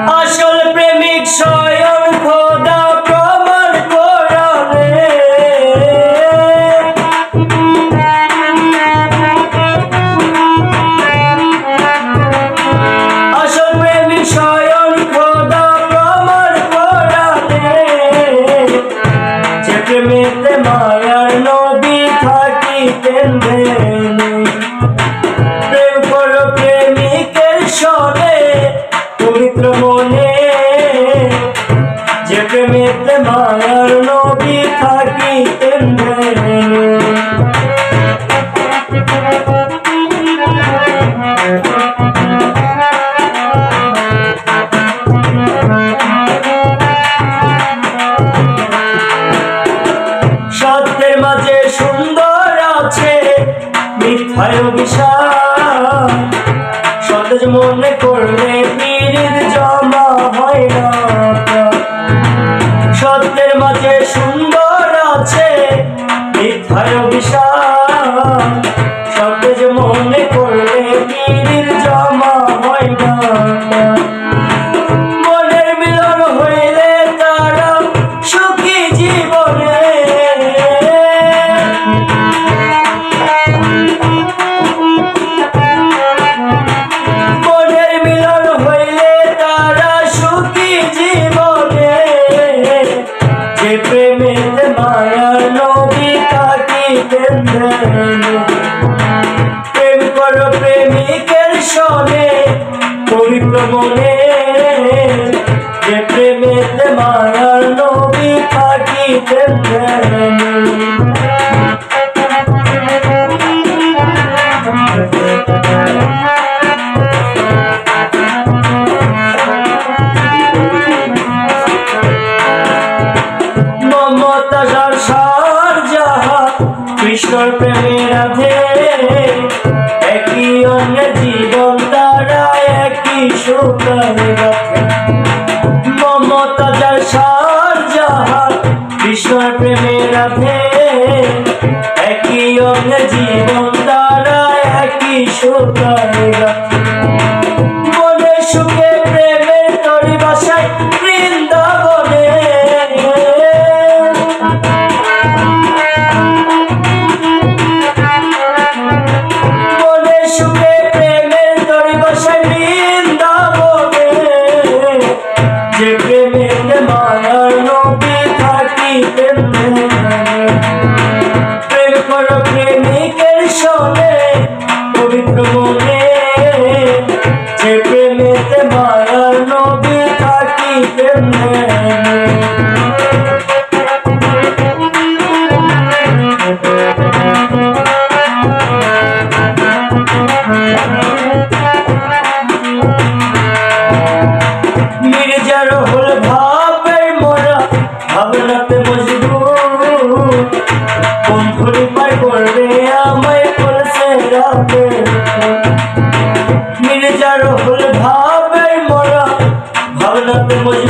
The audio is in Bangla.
আসল প্রেমিক স্বয়ং খোদা প্রমাণ করাবে। আসল প্রেমিক স্বয়ং খোদা প্রমাণ করাবে। যে প্রেমেতে মায়ার নবী থাকিতেন প্রেম করো প্রেমিকের সনে পবিত্র মনে। যে প্রেমেতে মায়ার নবী থাকিতেন সত্যের মাঝে সুন্দর আছে মিথ্যায় অভিশাপ। সতেজ মনে করলে পীড়িত জমা হয় না। সত্যের মাঝে সুন্দর আছে মিথ্যায় অভিশাপ। সতেজ মনে করলে পীড়িত জমা হয় না। মনের মিলন হইলে তারা সুখী জীবনে। মনের মিলন হইলে তারা সুখী জীবনে। যে প্রেমেতে মায়ার নবী থাকিতেন প্রেম করো প্রেমিকের সনে পবিত্র মনে। যে প্রেমেতে মায়ার নবী থাকিতেন মমতাজার শাহজাহান কৃষ্ণর প্রেমে রাধে। একই অন্যের জীবন তারা একই সুখে রাখে। মমতাজার শাহজাহান কৃষ্ণর প্রেমে রাধে। একই অন্যের জীবন তারা একই সুখে রাখে। মনে সুখে প্রেমের তরি বাসায় বৃন্দাবনে। সুখে প্রেমের তরি বাসায় বৃন্দাবনে। যে প্রেমেতে মায়ার নবী থাকিতেন প্রেম করো প্রেমিকের সনে পবিত্র মনে। যে প্রেমেতে মায়ার নবী থাকিতেন মির্জার হল ভাবের মোরা ভাবনাতে মজবুর। বন্ধুরি পাই করবে আমায় বলছে রাতে। মির্জার হল ভাবের মোরা ভাবনাতে মজবুর।